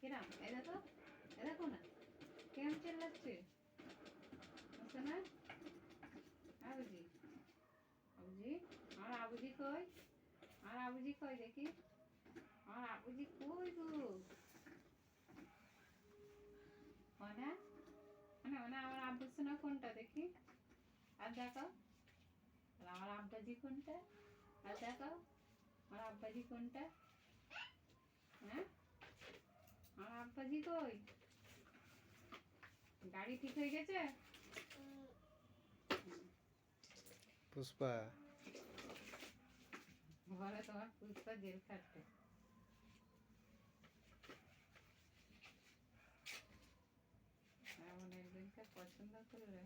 কিরাম এ দেখো না কেমন চেল্লাচ্ছে বুঝছো না আবুজি আবুজি আমার আবুজি কই আমার আবুজি কই দেখি আমার আবুজি কই গো মানে মানে মানে আমার আব্বু সোনা কোনটা দেখি আর দেখাও আর আমার আব্বাজি কোনটা আর দেখাও আমার আব্বাজি কোনটা হ্যাঁ আমার আব্বাজি কই গাড়ি ঠিক হয়ে গেছে পুষ্পা বলে তোমার পুষ্পা জেল খাটতে এমন একজনকে পছন্দ করলে